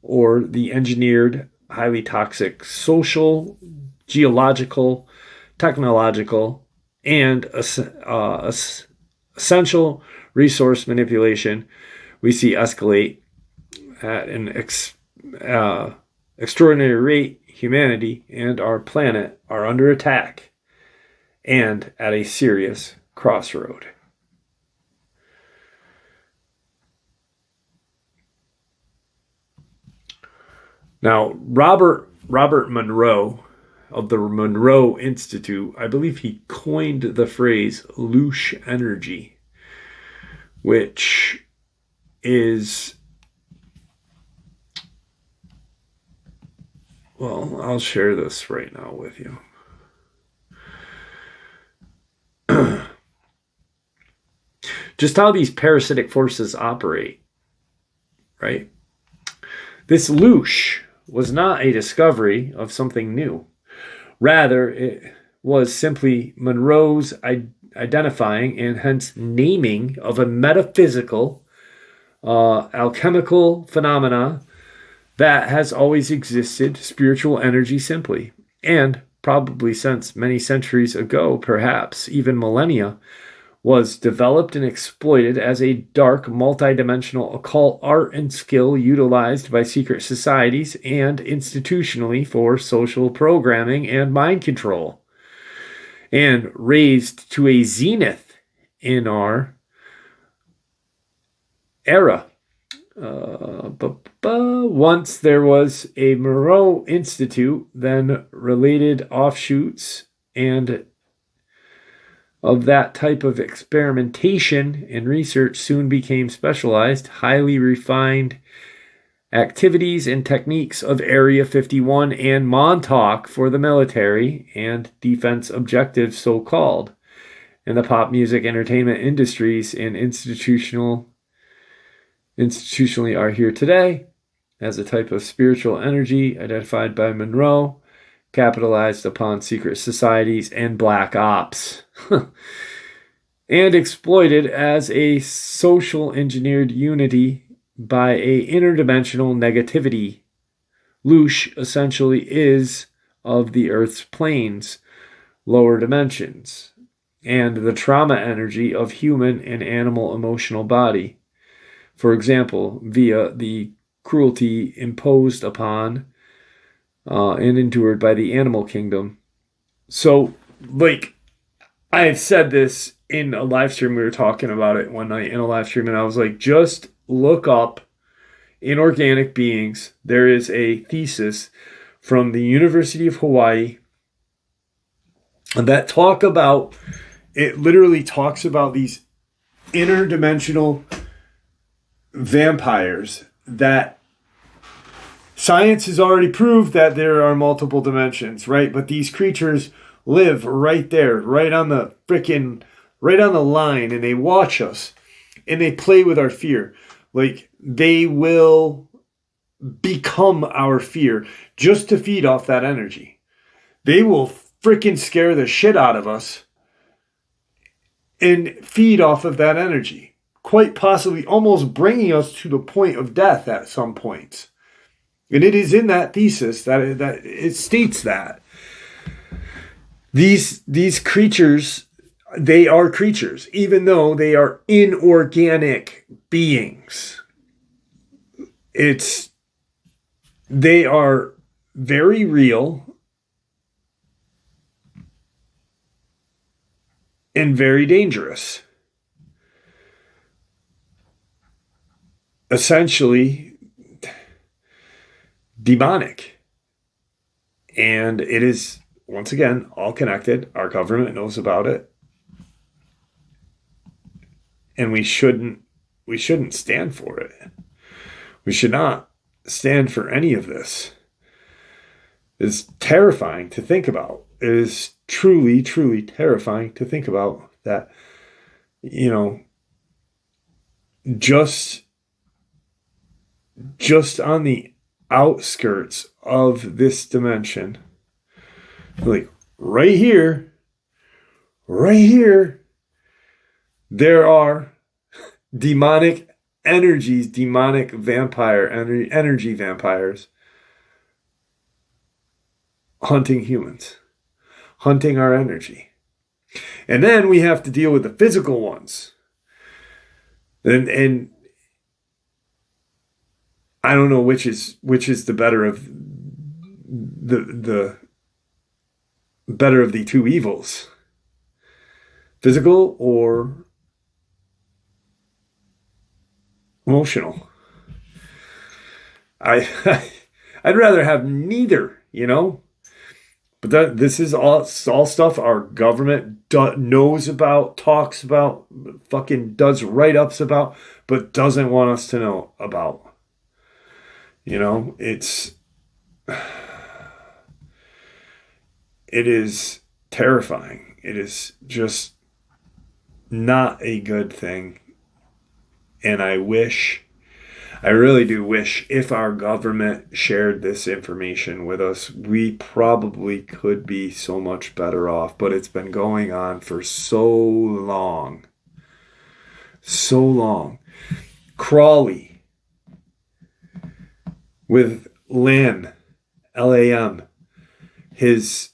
or the engineered, highly toxic social, geological, technological, and essential resource manipulation we see escalate at an extraordinary rate. Humanity and our planet are under attack and at a serious crossroad. Now, Robert Monroe of the Monroe Institute, I believe he coined the phrase loosh energy, which is, well, I'll share this right now with you. Just how these parasitic forces operate, right? This loosh was not a discovery of something new. Rather, it was simply Monroe's identifying and hence naming of a metaphysical, alchemical phenomena that has always existed, spiritual energy simply. And probably since many centuries ago, perhaps even millennia, was developed and exploited as a dark, multidimensional occult art and skill utilized by secret societies and institutionally for social programming and mind control, and raised to a zenith in our era. Once there was a Monroe Institute, then related offshoots and of that type of experimentation and research soon became specialized, highly refined activities and techniques of Area 51 and Montauk for the military and defense objectives, so-called, in the pop music entertainment industries and institutionally are here today as a type of spiritual energy identified by Monroe, capitalized upon secret societies and black ops, and exploited as a social engineered unity by a interdimensional negativity. Loosh essentially is of the Earth's planes, lower dimensions, and the trauma energy of human and animal emotional body. For example, via the cruelty imposed upon and endured by the animal kingdom. So, like, I had said this in a live stream. We were talking about it one night in a live stream, and I was like, just look up inorganic beings. There is a thesis from the University of Hawaii that talk about it literally talks about these interdimensional vampires that science has already proved that there are multiple dimensions, right? But these creatures live right there, right on the line, and they watch us and they play with our fear. Like, they will become our fear just to feed off that energy. They will freaking scare the shit out of us and feed off of that energy, quite possibly almost bringing us to the point of death at some points. And it is in that thesis that it states that these creatures, they are creatures, even though they are inorganic beings. They are very real and very dangerous. Essentially demonic. And it is, once again, all connected. Our government knows about it. And we shouldn't stand for it. We should not stand for any of this. It's terrifying to think about. It is truly, truly terrifying to think about that, just on the outskirts of this dimension, like right here, there are demonic energies, demonic vampire energy vampires hunting humans, hunting our energy. And then we have to deal with the physical ones. And I don't know which is the better of the better of the two evils. Physical or emotional. I'd rather have neither, But this is all stuff our government knows about, talks about, fucking does write-ups about, but doesn't want us to know about. It is terrifying. It is just not a good thing. And I really do wish if our government shared this information with us, we probably could be so much better off. But it's been going on for so long. So long. Crawley with Lam, Lam, his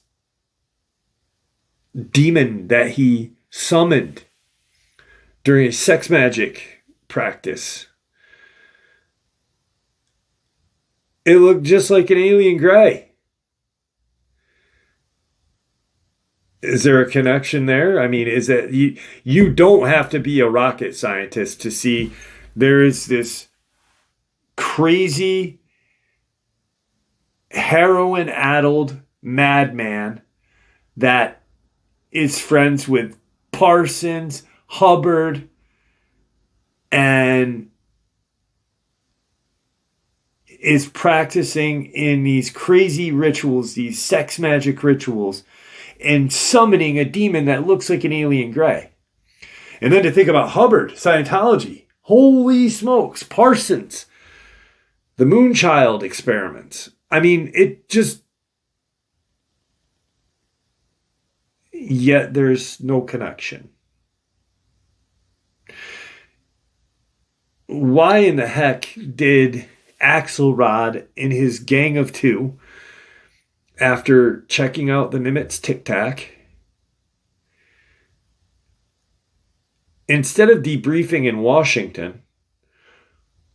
demon that he summoned during a sex magic practice. It looked just like an alien gray. Is there a connection there? I mean, is that you don't have to be a rocket scientist to see there is this crazy heroin-addled madman that is friends with Parsons, Hubbard, and is practicing in these crazy rituals, these sex magic rituals, and summoning a demon that looks like an alien gray. And then to think about Hubbard, Scientology, holy smokes, Parsons, the Moonchild experiments. I mean, it just... Yet there's no connection. Why in the heck did Axelrod and his gang of two, after checking out the Nimitz Tic Tac, instead of debriefing in Washington,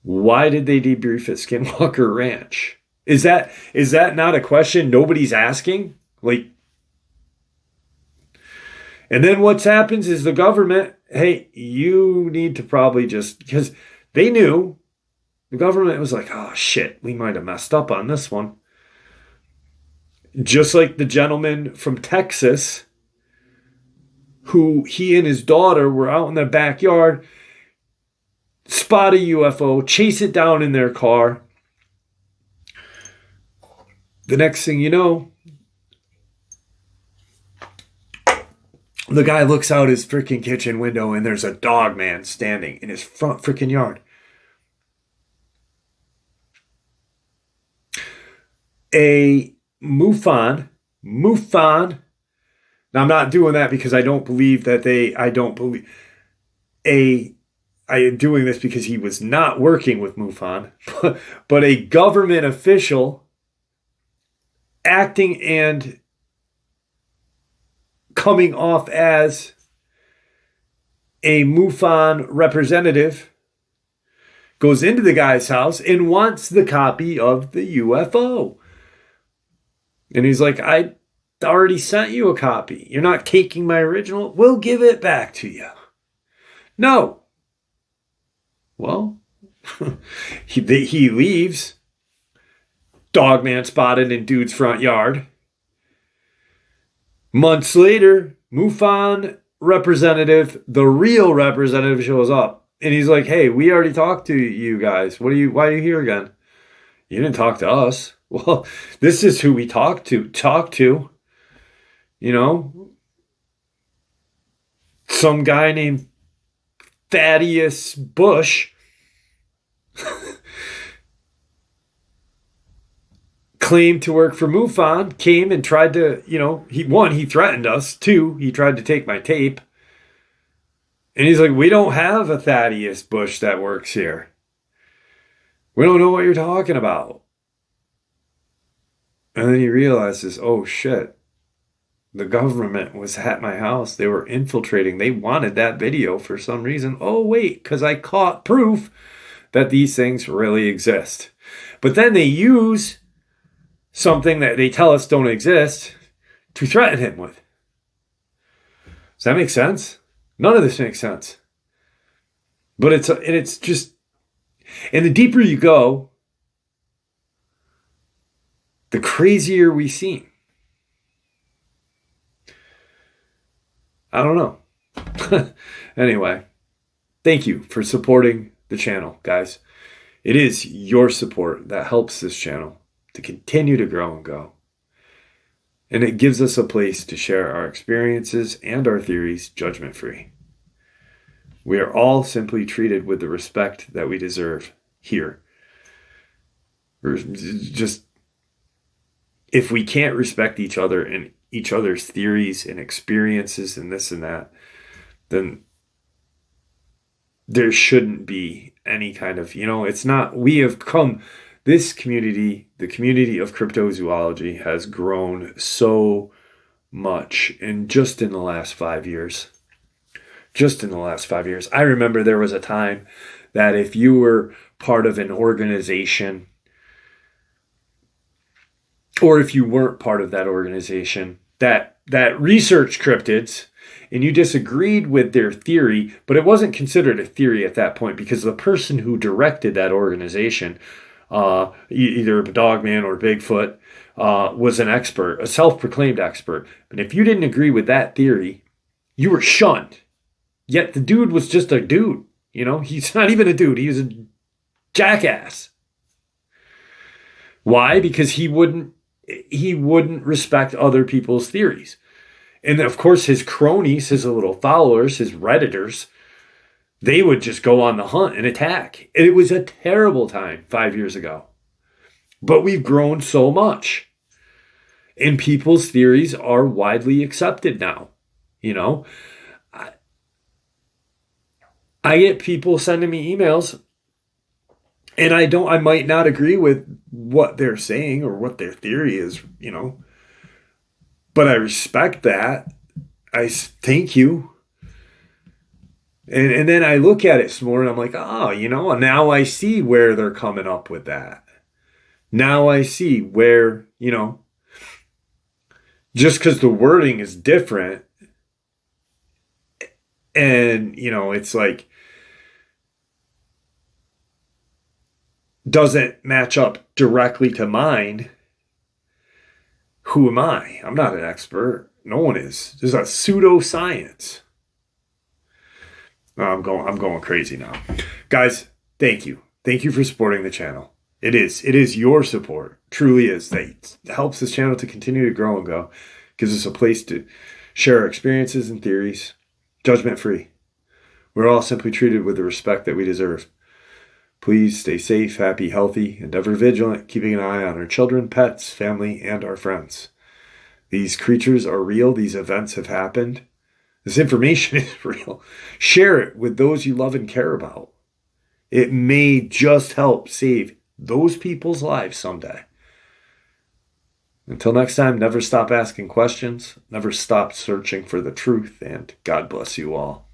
why did they debrief at Skinwalker Ranch? Is that not a question nobody's asking? And then what happens is the government, hey, you need to probably just, because they knew, the government was like, oh shit, we might have messed up on this one. Just like the gentleman from Texas who he and his daughter were out in the backyard, spot a UFO, chase it down in their car. The next thing you know, the guy looks out his freaking kitchen window and there's a Dogman standing in his front freaking yard. A MUFON. Now, I'm not doing that because I don't believe that I am doing this because he was not working with MUFON, but a government official acting and coming off as a MUFON representative goes into the guy's house and wants the copy of the UFO. And he's like, I already sent you a copy. You're not taking my original? We'll give it back to you. No. Well, he leaves. Dogman spotted in dude's front yard. Months later, MUFON representative, the real representative, shows up. And he's like, hey, we already talked to you guys. Why are you here again? You didn't talk to us. Well, this is who we talked to. You know, some guy named Thaddeus Bush claimed to work for MUFON, came and tried to, he threatened us. 2, he tried to take my tape. And he's like, we don't have a Thaddeus Bush that works here. We don't know what you're talking about. And then he realizes, oh shit, the government was at my house. They were infiltrating. They wanted that video for some reason. Oh wait, because I caught proof that these things really exist. But then they use something that they tell us don't exist to threaten him with. Does that make sense? None of this makes sense. But it's just, and the deeper you go, the crazier we seem. I don't know. Anyway, thank you for supporting the channel, guys. It is your support that helps this channel to continue to grow and go. And it gives us a place to share our experiences and our theories judgment-free. We are all simply treated with the respect that we deserve here. We're just, if we can't respect each other and each other's theories and experiences and this and that, then there shouldn't be any kind of, it's not, we have come, this community, the community of cryptozoology has grown so much just in the last 5 years. Just in the last 5 years. I remember there was a time that if you were part of an organization, or if you weren't part of that organization that researched cryptids and you disagreed with their theory, but it wasn't considered a theory at that point because the person who directed that organization, either Dogman or Bigfoot, was an expert, a self-proclaimed expert. And if you didn't agree with that theory, you were shunned. Yet the dude was just a dude. He's not even a dude. He was a jackass. Why? Because he wouldn't respect other people's theories. And of course, his cronies, his little followers, his Redditors, they would just go on the hunt and attack. And it was a terrible time 5 years ago. But we've grown so much. And people's theories are widely accepted now. I get people sending me emails, and I might not agree with what they're saying or what their theory is, but I respect that. I thank you. And then I look at it some more and I'm like, oh, now I see where they're coming up with that. Now I see where, just because the wording is different and, it's like, doesn't match up directly to mine. Who am I? I'm not an expert. No one is. There's a pseudoscience. I'm going crazy now. Guys, thank you. Thank you for supporting the channel. It is your support. Truly is. That helps this channel to continue to grow and go. Gives us a place to share our experiences and theories, judgment-free. We're all simply treated with the respect that we deserve. Please stay safe, happy, healthy, and ever vigilant, keeping an eye on our children, pets, family, and our friends. These creatures are real. These events have happened. This information is real. Share it with those you love and care about. It may just help save those people's lives someday. Until next time, never stop asking questions, never stop searching for the truth, and God bless you all.